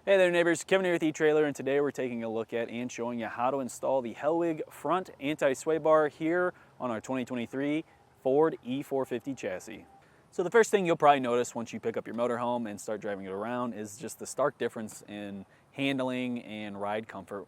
Hey there neighbors, Kevin here with eTrailer, and today we're taking a look at and showing you how to install the Helwig Front Anti-Sway Bar here on our 2023 Ford E450 chassis. So the first thing you'll probably notice once you pick up your motorhome and start driving it around is just the stark difference in handling and ride comfort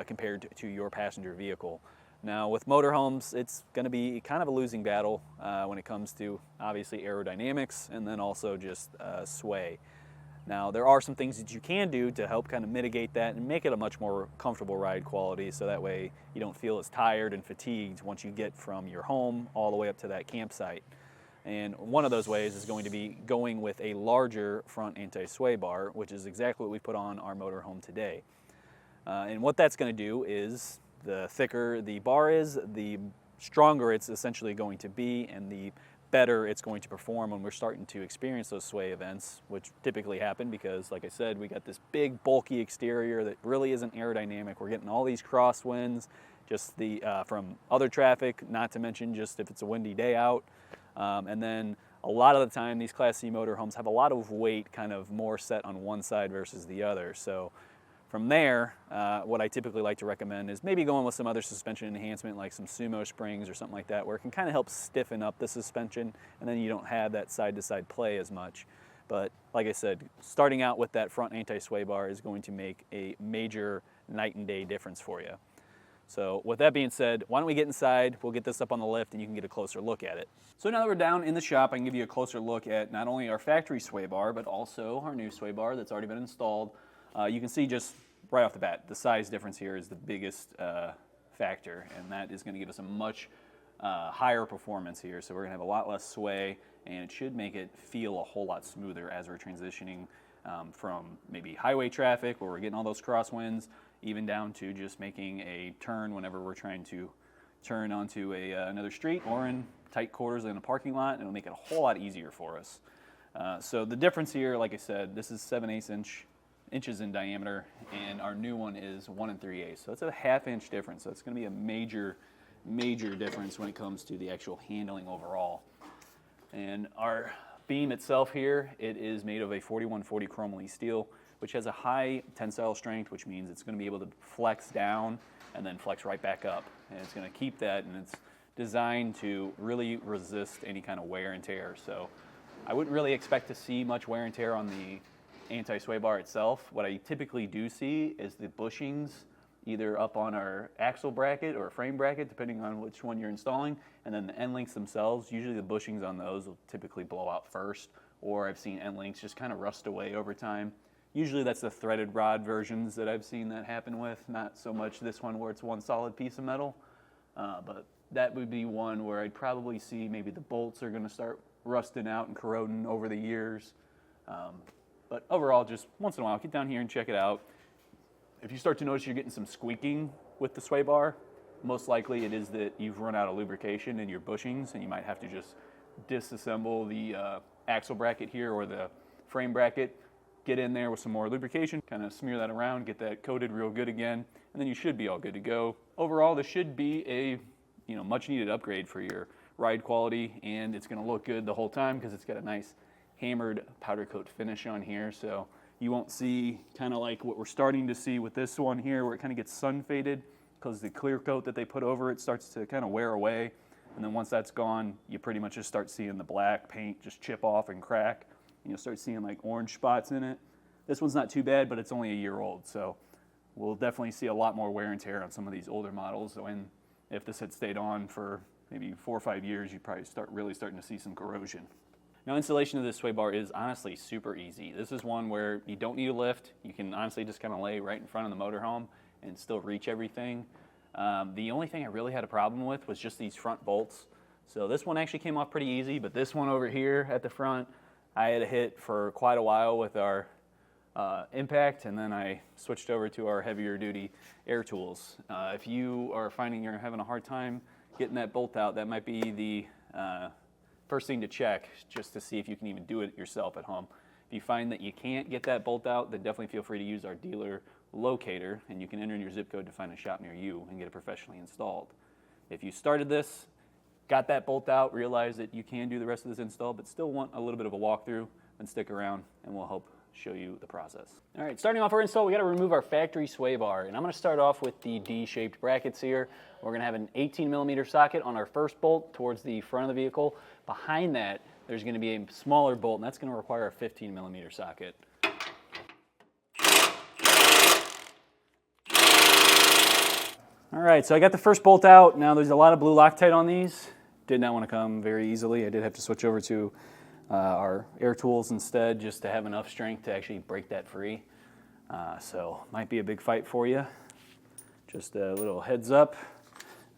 compared to your passenger vehicle. Now with motorhomes, it's going to be kind of a losing battle when it comes to obviously aerodynamics and then also just sway. Now, there are some things that you can do to help kind of mitigate that and make it a much more comfortable ride quality, so that way you don't feel as tired and fatigued once you get from your home all the way up to that campsite. And one of those ways is going to be going with a larger front anti-sway bar, which is exactly what we put on our motorhome today. And what that's going to do is, the thicker the bar is, the stronger it's essentially going to be, and the better it's going to perform when we're starting to experience those sway events, which typically happen because, like I said, we got this big bulky exterior that really isn't aerodynamic. We're getting all these crosswinds just from other traffic, not to mention just if it's a windy day out. And then a lot of the time these Class C motorhomes have a lot of weight kind of more set on one side versus the other. So from there, what I typically like to recommend is maybe going with some other suspension enhancement like some sumo springs or something like that, where it can kind of help stiffen up the suspension, and then you don't have that side-to-side play as much. But like I said, starting out with that front anti-sway bar is going to make a major night and day difference for you. So with that being said, why don't we get inside, we'll get this up on the lift and you can get a closer look at it. So now that we're down in the shop, I can give you a closer look at not only our factory sway bar, but also our new sway bar that's already been installed. You can see just right off the bat, the size difference here is the biggest factor, and that is going to give us a much higher performance here. So we're going to have a lot less sway, and it should make it feel a whole lot smoother as we're transitioning from maybe highway traffic where we're getting all those crosswinds, even down to just making a turn whenever we're trying to turn onto another street or in tight quarters in a parking lot, and it'll make it a whole lot easier for us. So the difference here, like I said, this is 7/8 inches in diameter, and our new one is 1 3/8. So it's a ½ inch difference. So it's going to be a major difference when it comes to the actual handling overall. And our beam itself here, it is made of a 4140 chromoly steel, which has a high tensile strength, which means it's going to be able to flex down and then flex right back up. And it's going to keep that, and it's designed to really resist any kind of wear and tear. So I wouldn't really expect to see much wear and tear on the anti-sway bar itself. What I typically do see is the bushings either up on our axle bracket or frame bracket, depending on which one you're installing, and then the end links themselves. Usually the bushings on those will typically blow out first, or I've seen end links just kind of rust away over time. Usually that's the threaded rod versions that I've seen that happen with, not so much this one where it's one solid piece of metal, but that would be one where I'd probably see maybe the bolts are going to start rusting out and corroding over the years. But overall, just once in a while, get down here and check it out. If you start to notice you're getting some squeaking with the sway bar, most likely it is that you've run out of lubrication in your bushings, and you might have to just disassemble the axle bracket here or the frame bracket, get in there with some more lubrication, kind of smear that around, get that coated real good again, and then you should be all good to go. Overall, this should be a much needed upgrade for your ride quality, and it's going to look good the whole time because it's got a nice hammered powder coat finish on here, so you won't see kind of like what we're starting to see with this one here, where it kind of gets sun faded because the clear coat that they put over it starts to kind of wear away, and then once that's gone, you pretty much just start seeing the black paint just chip off and crack, and you'll start seeing like orange spots in it. This one's not too bad, but it's only a year old, so we'll definitely see a lot more wear and tear on some of these older models. So if this had stayed on for maybe 4 or 5 years, you'd probably really starting to see some corrosion. Now, installation of this sway bar is honestly super easy. This is one where you don't need a lift. You can honestly just kind of lay right in front of the motorhome and still reach everything. The only thing I really had a problem with was just these front bolts. So this one actually came off pretty easy, but this one over here at the front, I had to hit for quite a while with our impact, and then I switched over to our heavier duty air tools. If you are finding you're having a hard time getting that bolt out, that might be the first thing to check, just to see if you can even do it yourself at home. If you find that you can't get that bolt out, then definitely feel free to use our dealer locator, and you can enter in your zip code to find a shop near you and get it professionally installed. If you started this, got that bolt out, realize that you can do the rest of this install, but still want a little bit of a walkthrough, then stick around and we'll help show you the process. All right, starting off our install, we got to remove our factory sway bar, and I'm going to start off with the D-shaped brackets here. We're going to have an 18mm socket on our first bolt towards the front of the vehicle. Behind that, there's going to be a smaller bolt, and that's going to require a 15mm socket. All right, so I got the first bolt out. Now there's a lot of blue Loctite on these. Did not want to come very easily. I did have to switch over to our air tools instead, just to have enough strength to actually break that free. So might be a big fight for you. Just a little heads up.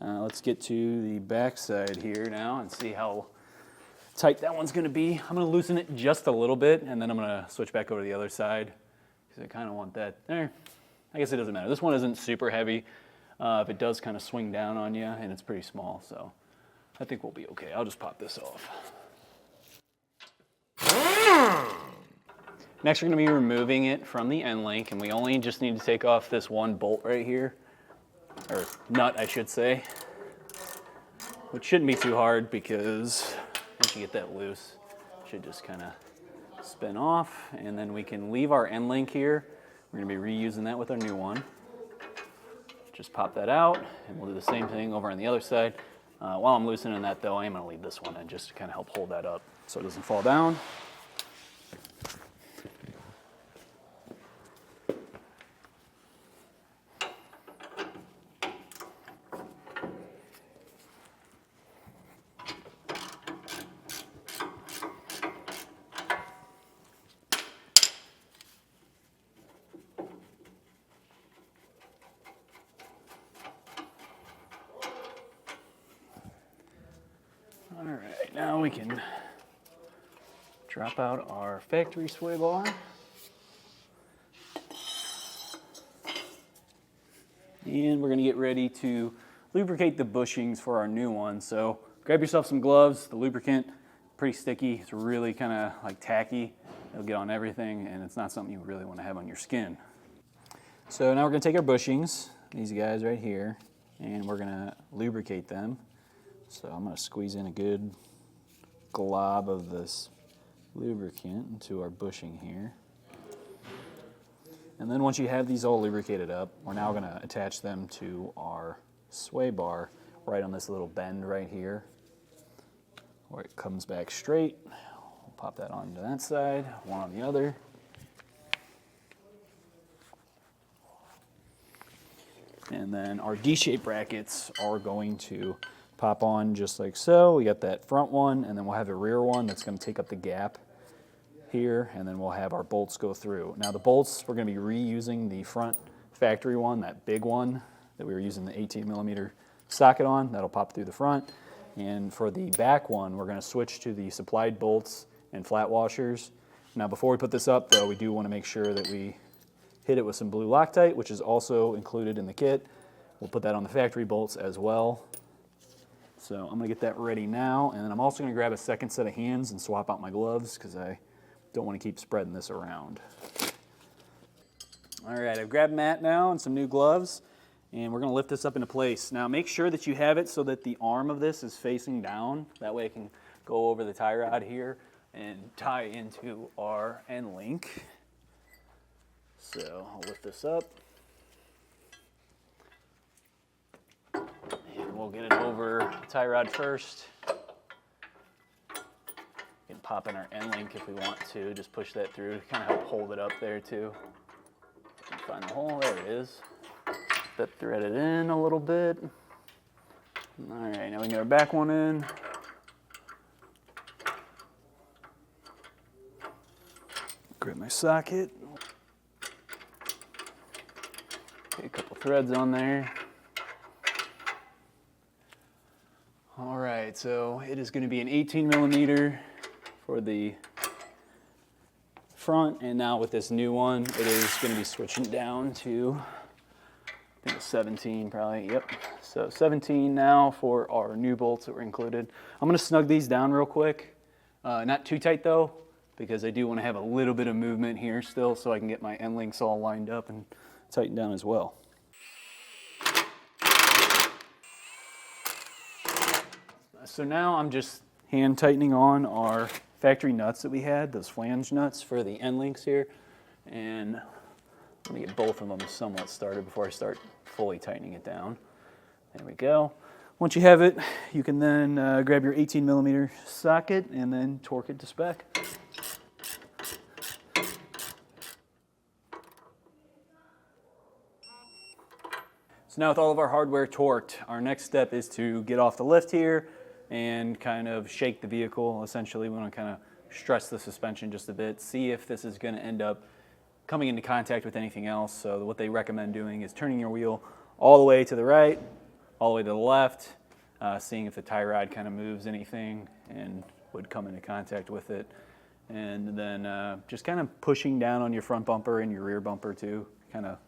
Let's get to the back side here now and see how tight that one's going to be. I'm going to loosen it just a little bit, and then I'm going to switch back over to the other side because I kind of want that there. I guess it doesn't matter. This one isn't super heavy. If it does kind of swing down on you, and it's pretty small, so I think we'll be okay. I'll just pop this off. Next, we're going to be removing it from the end link, and we only just need to take off this one bolt right here, or nut, I should say, which shouldn't be too hard because once you get that loose, it should just kind of spin off, and then we can leave our end link here. We're going to be reusing that with our new one. Just pop that out, and we'll do the same thing over on the other side. While I'm loosening that though, I am going to leave this one in just to kind of help hold that up so it doesn't fall down. All right, now we can drop out our factory sway bar. And we're going to get ready to lubricate the bushings for our new one. So grab yourself some gloves. The lubricant, pretty sticky. It's really kind of like tacky. It'll get on everything, and it's not something you really want to have on your skin. So now we're going to take our bushings, these guys right here, and we're going to lubricate them. So I'm going to squeeze in a good glob of this lubricant into our bushing here. And then once you have these all lubricated up, we're now going to attach them to our sway bar right on this little bend right here where it comes back straight. We'll pop that onto that side, one on the other. And then our D-shaped brackets are going to pop on just like so. We got that front one, and then we'll have a rear one that's going to take up the gap here, and then we'll have our bolts go through. Now the bolts, we're going to be reusing the front factory one, that big one that we were using the 18mm socket on. That'll pop through the front. And for the back one, we're going to switch to the supplied bolts and flat washers. Now before we put this up though, we do want to make sure that we hit it with some blue Loctite, which is also included in the kit. We'll put that on the factory bolts as well. So I'm going to get that ready now, and then I'm also going to grab a second set of hands and swap out my gloves because I don't want to keep spreading this around. All right, I've grabbed Matt now and some new gloves, and we're going to lift this up into place. Now make sure that you have it so that the arm of this is facing down. That way it can go over the tie rod here and tie into our end link. So I'll lift this up. We'll get it over the tie rod first. We can pop in our end link if we want to. Just push that through to kind of help hold it up there too. Find the hole, there it is. That threaded in a little bit. All right, now we can get our back one in. Grab my socket. Okay, a couple threads on there. All right, so it is going to be an 18mm for the front, and now with this new one, it is going to be switching down to, I think it's 17 probably, yep. So 17 now for our new bolts that were included. I'm going to snug these down real quick. Not too tight though, because I do want to have a little bit of movement here still so I can get my end links all lined up and tightened down as well. So now I'm just hand tightening on our factory nuts that we had, those flange nuts for the end links here. And let me get both of them somewhat started before I start fully tightening it down. There we go. Once you have it, you can then grab your 18mm socket and then torque it to spec. So now with all of our hardware torqued, our next step is to get off the lift here and kind of shake the vehicle. Essentially, we want to kind of stress the suspension just a bit, see if this is going to end up coming into contact with anything else. So what they recommend doing is turning your wheel all the way to the right, all the way to the left, seeing if the tie rod kind of moves anything and would come into contact with it. And then just kind of pushing down on your front bumper and your rear bumper too, kind of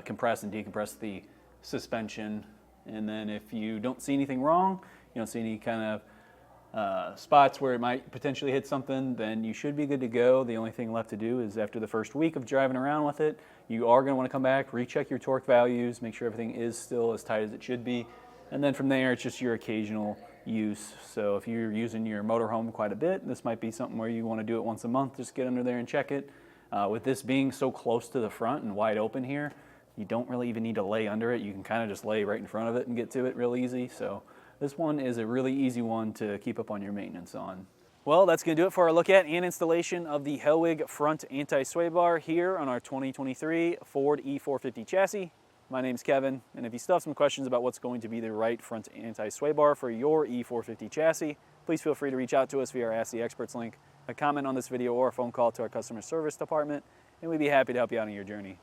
compress and decompress the suspension. And then if you don't see anything wrong, you don't see any kind of spots where it might potentially hit something, then you should be good to go. The only thing left to do is after the first week of driving around with it, you are going to want to come back, recheck your torque values, make sure everything is still as tight as it should be. And then from there, it's just your occasional use. So if you're using your motorhome quite a bit, this might be something where you want to do it once a month, just get under there and check it. With this being so close to the front and wide open here, you don't really even need to lay under it. You can kind of just lay right in front of it and get to it real easy. So this one is a really easy one to keep up on your maintenance on. Well, that's going to do it for our look at and installation of the Helwig Front Anti-Sway Bar here on our 2023 Ford E450 chassis. My name's Kevin, and if you still have some questions about what's going to be the right front anti-sway bar for your E450 chassis, please feel free to reach out to us via our Ask the Experts link, a comment on this video, or a phone call to our customer service department, and we'd be happy to help you out on your journey.